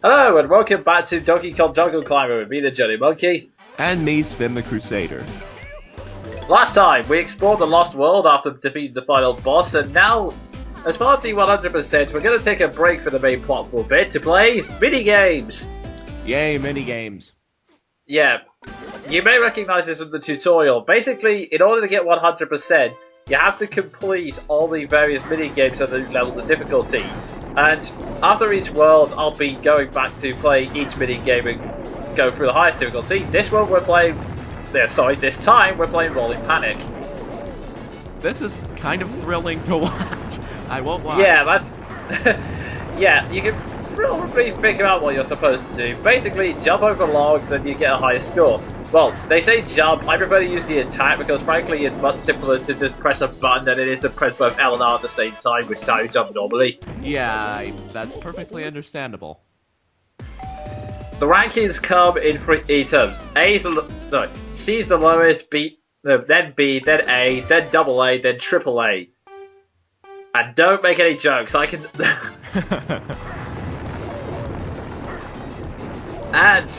Hello and welcome back to Donkey Kong Jungle Climber with me, the Jonin Monkey. And me, Sven the Crusader. Last time, we explored the Lost World after defeating the final boss, and now, as part of the 100%, we're going to take a break from the main plot for a bit to play mini-games! Yay, mini-games. Yeah, you may recognize this from the tutorial. Basically, in order to get 100%, you have to complete all the various mini-games at the levels of difficulty. And after each world, I'll be going back to play each mini-game and go through the highest difficulty. This time we're playing Rolling Panic. This is kind of thrilling to watch. I won't lie. Yeah, that's... yeah, you can probably figure out what you're supposed to do. Basically, jump over logs and you get a higher score. Well, they say jump. I prefer to use the attack because, frankly, it's much simpler to just press a button than it is to press both L and R at the same time, which is how you jump normally. Yeah, that's perfectly understandable. The rankings come in three terms. C is the lowest, then B, then A, then double A, then triple A. And don't make any jokes. I can. And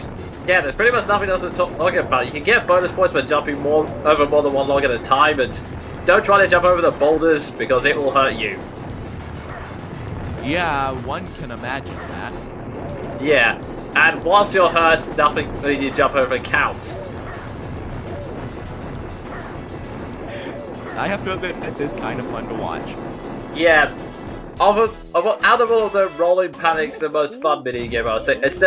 yeah, there's pretty much nothing else to talk about. You can get bonus points by jumping over more than one log at a time, and don't try to jump over the boulders because it will hurt you. Yeah, one can imagine that. Yeah, and whilst you're hurt, nothing that you jump over counts. I have to admit, this is kind of fun to watch. Yeah, out of all of the Rolling Panic's the most fun minigame, I would say. It's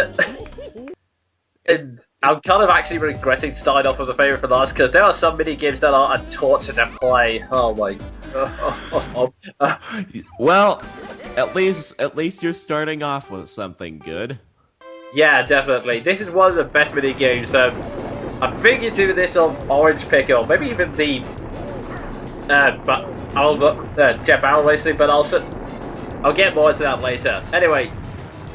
and I'm kind of actually regretting starting off with a favourite for last, because there are some minigames that are a torture to play. Oh my... Well, at least you're starting off with something good. Yeah, definitely. This is one of the best minigames. I'm thinking to this on Orange Pickle, maybe even the Jet Battle Racing, but I'll get more into that later. Anyway,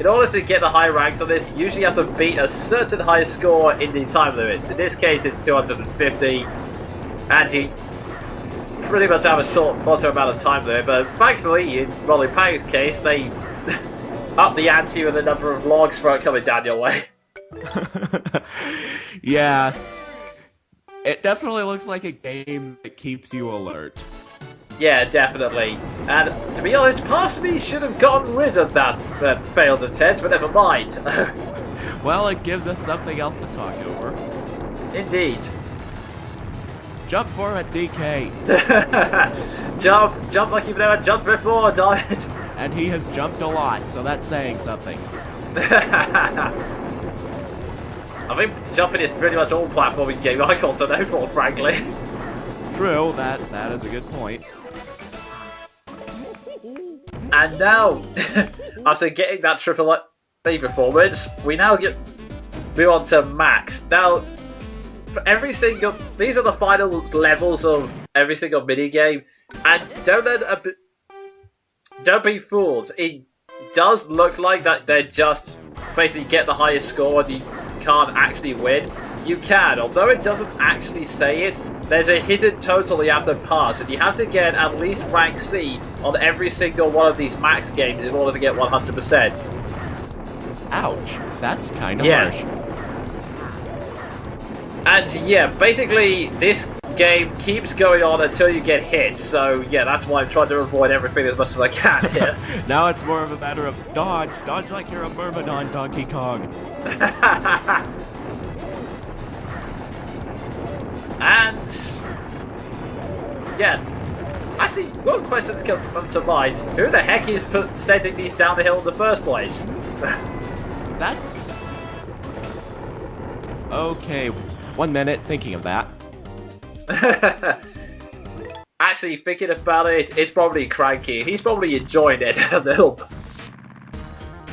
in order to get the high ranks on this, you usually have to beat a certain high score in the time limit. In this case, it's 250, and you pretty much have a short amount of time limit, but thankfully, in Rolling Panic's case, they up the ante with the number of logs for it coming down your way. Yeah, it definitely looks like a game that keeps you alert. Yeah, definitely. And to be honest, part of me should have gotten rid of that failed attempt, but never mind. Well, it gives us something else to talk over. Indeed. Jump for it, DK. Jump like you've never jumped before, darn it. And he has jumped a lot, so that's saying something. I think jumping is pretty much all platforming game icons are known for, frankly. True, that is a good point. And now, after getting that triple A performance, we now move on to Max. Now, for these are the final levels of every single minigame, and don't be fooled. It does look like that they just basically get the highest score and you can't actually win. You can, although it doesn't actually say it. There's a hidden total you have to pass, and you have to get at least rank C on every single one of these max games in order to get 100%. Ouch, that's kind of harsh. And yeah, basically this game keeps going on until you get hit, so yeah, that's why I'm trying to avoid everything as much as I can here. Now it's more of a matter of dodge like you're a Myrmidon, Donkey Kong. And yeah, actually, one question's come to mind: who the heck is sending these down the hill in the first place? That's okay. 1 minute, thinking of that. Actually, thinking about it, it's probably Cranky. He's probably enjoying it a little.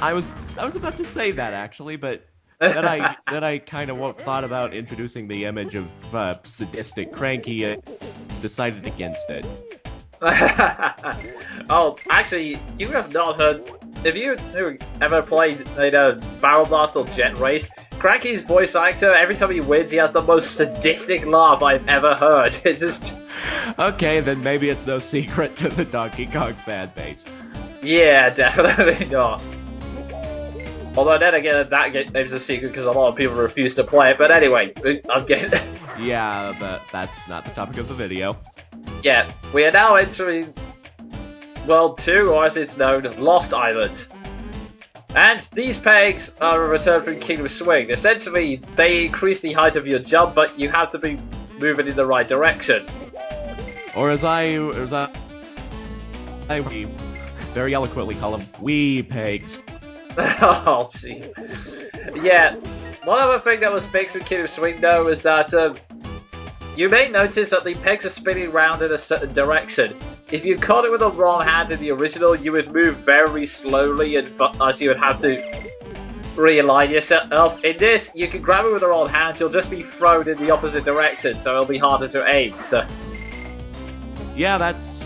I was about to say that actually, but then I kind of thought about introducing the image of sadistic Cranky. Decided against it. Oh, actually, you have not heard. Have you ever played Barrel Blast or Jet Race? Cranky's voice actor, every time he wins, he has the most sadistic laugh I've ever heard. It's just... Okay, then maybe it's no secret to the Donkey Kong fan base. Yeah, definitely not. Although then again, that game's a secret because a lot of people refuse to play it. But anyway, I'm getting... Yeah, but that's not the topic of the video. Yeah, we are now entering World 2, or as it's known, Lost Island. And these pegs are a return from Kingdom Swing. Essentially, they increase the height of your jump, but you have to be moving in the right direction. Or as I very eloquently call them, wee pegs. Oh, jeez. Yeah, one other thing that was fixed with Kingdom Swing, though, is that you may notice that the pegs are spinning round in a certain direction. If you caught it with the wrong hand in the original, you would move very slowly, and as you would have to realign yourself. In this, you can grab it with the wrong hand, you'll just be thrown in the opposite direction, so it'll be harder to aim. So, yeah, that's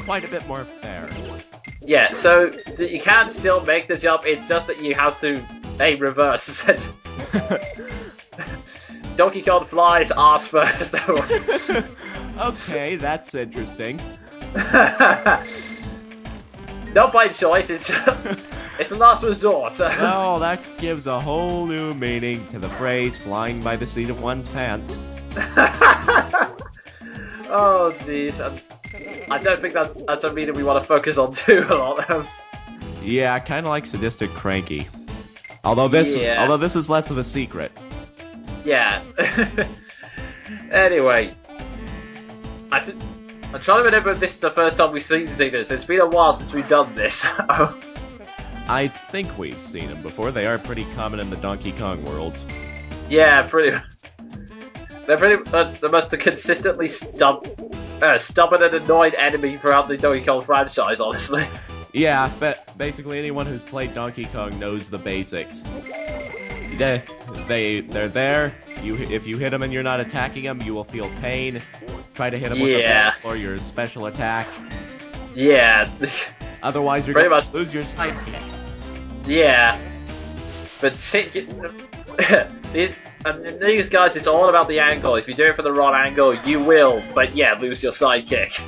quite a bit more fair. Yeah, so you can still make the jump, it's just that you have to aim reverse. Donkey Kong flies arse first. Okay, that's interesting. Not by choice, it's a last resort. Well, that gives a whole new meaning to the phrase flying by the seat of one's pants. Oh, jeez. I don't think that's a meaning we want to focus on too a lot. Yeah, I kind of like sadistic cranky. Although this is less of a secret. Yeah. Anyway, I'm trying to remember if this is the first time we've seen this. It's been a while since we've done this. I think we've seen them before. They are pretty common in the Donkey Kong worlds. Yeah, pretty. They're pretty the most consistently stubborn and annoyed enemy throughout the Donkey Kong franchise, honestly. Yeah, but basically anyone who's played Donkey Kong knows the basics. They're there. If you hit them and you're not attacking them, you will feel pain. Try to hit them with the ball or your special attack. Yeah. Otherwise, you're going to lose your sidekick. Yeah. But these guys, it's all about the angle. If you do it for the wrong angle, you will, but yeah, lose your sidekick.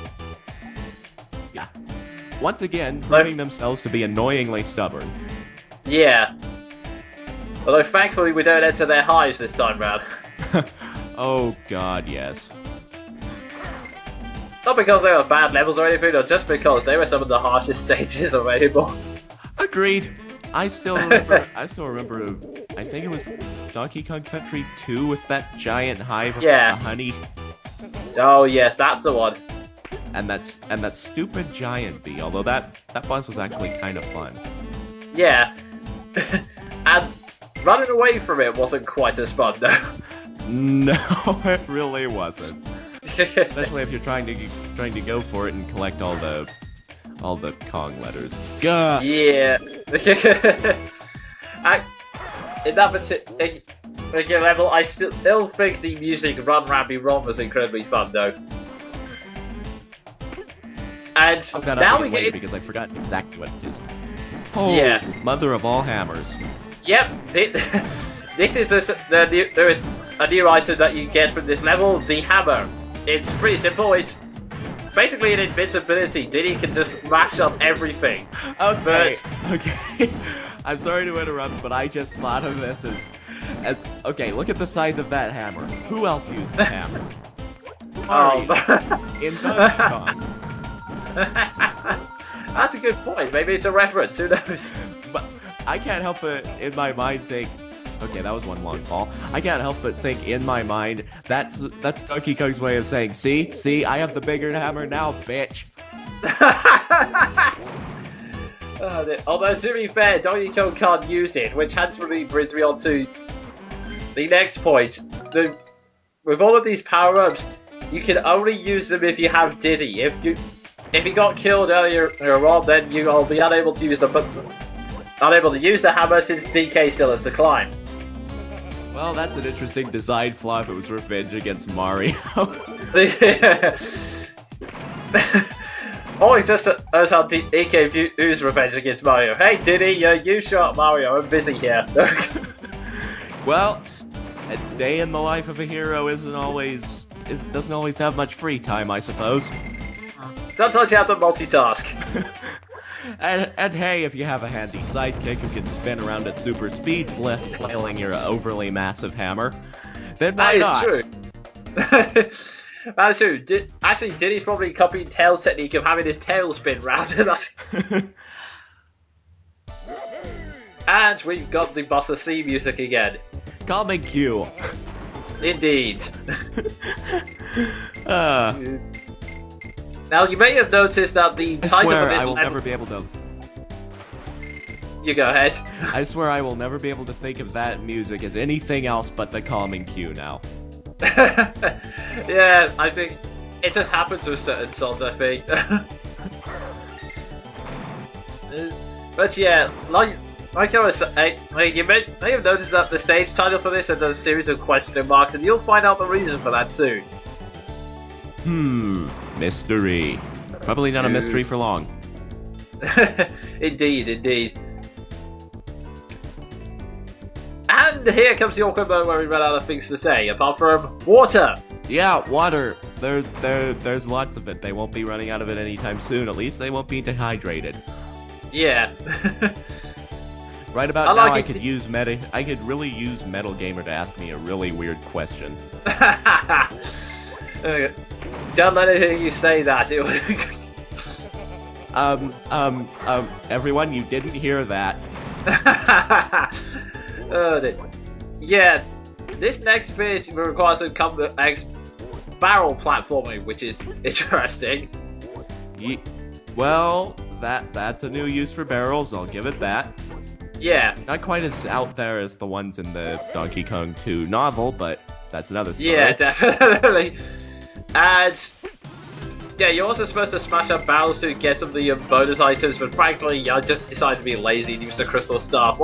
Yeah. Once again, proving themselves to be annoyingly stubborn. Yeah. Although, thankfully, we don't enter their hives this time round. Oh, God, yes. Not because they were bad levels or anything, or just because they were some of the harshest stages available. Agreed. I still remember, I think it was Donkey Kong Country 2 with that giant hive of honey. Oh, yes, that's the one. And that stupid giant bee, although that boss was actually kind of fun. Yeah. And running away from it wasn't quite as fun, though. No, it really wasn't. Especially if you're trying to go for it and collect all the Kong letters. Gah! Yeah. In that particular level, I still think the music "Run Rabby Run" was incredibly fun, though. And now we get because I forgot exactly what it is. Oh, mother of all hammers. Yep, this is there is a new item that you get from this level, the hammer. It's pretty simple. It's basically an invincibility. Diddy can just mash up everything. Okay. Okay. I'm sorry to interrupt, but I just thought of this as okay. Look at the size of that hammer. Who else used the hammer? In Donkey Kong. That's a good point. Maybe it's a reference. Who knows? But I can't help but in my mind think. Okay, that was one long fall. I can't help but think in my mind that's Donkey Kong's way of saying, see, I have the bigger hammer now, bitch. Although to be fair, Donkey Kong can't use it, which handsomely brings me on to the next point. With all of these power-ups, you can only use them if you have Diddy. If you got killed earlier on, then you'll be unable to use the hammer since DK still has to climb. Well, that's an interesting design flaw if it was revenge against Mario. Or it's just as how DK views revenge against Mario. Hey Diddy, you shot Mario, I'm busy here. Well, a day in the life of a hero doesn't always have much free time, I suppose. Sometimes you have to multitask. And hey, if you have a handy sidekick who can spin around at super speed, flailing your overly massive hammer, then why not? That is true. That's true. Actually, Diddy's probably copying Tails' technique of having his tail spin round. And we've got the Bossa C music again. Call me Q. Indeed. Now, you may have noticed that the I title swear of this I will never be able to... You go ahead. I swear I will never be able to think of that music as anything else but the calming cue now. Yeah, I think it just happens with certain songs, I think. But yeah, like I was saying, you may have noticed that the stage title for this is a series of question marks, and you'll find out the reason for that soon. Mystery. Probably not a mystery for long. Indeed, indeed. And here comes the awkward moment where we run out of things to say, apart from water. Yeah, water. There's lots of it. They won't be running out of it anytime soon. At least they won't be dehydrated. Yeah. Right about now, I could really use Metal Gamer to ask me a really weird question. Don't let anything you say that. Everyone, you didn't hear that. Yeah, this next bit requires some barrel platforming, which is interesting. Well, that's a new use for barrels, I'll give it that. Yeah. Not quite as out there as the ones in the Donkey Kong 2 novel, but that's another story. Yeah, definitely. And yeah, you're also supposed to smash up barrels to get some of the bonus items, but frankly, I just decided to be lazy and use the crystal staff.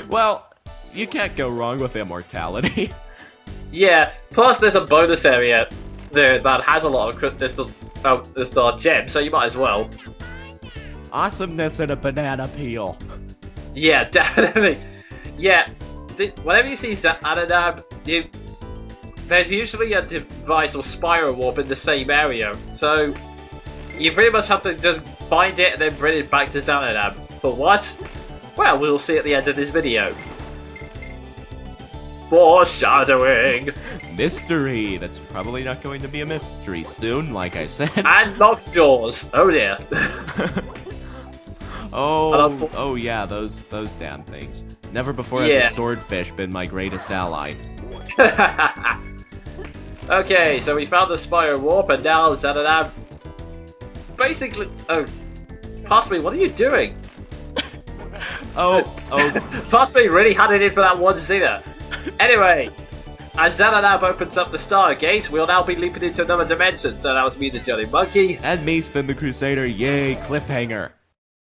Well, you can't go wrong with immortality. Yeah, plus there's a bonus area there that has a lot of crystal gems, so you might as well. Awesomeness in a banana peel. Yeah, definitely. Yeah, whenever you see Zanadab, there's usually a device or spiral warp in the same area, so you pretty much have to just find it and then bring it back to Zanadab. But what? Well, we'll see at the end of this video. Foreshadowing! Mystery! That's probably not going to be a mystery soon, like I said. And locked doors! Oh dear. Oh yeah, those damn things. Never before has a swordfish been my greatest ally. Okay, so we found the spiral warp, and now Zanadab... Basically... Oh, possibly, what are you doing? Possibly really had it in for that one zinger. Anyway, as Zanadab opens up the Stargate, we'll now be leaping into another dimension. So that was me, the Jonin Monkey. And me, Sven the Crusader. Yay, cliffhanger.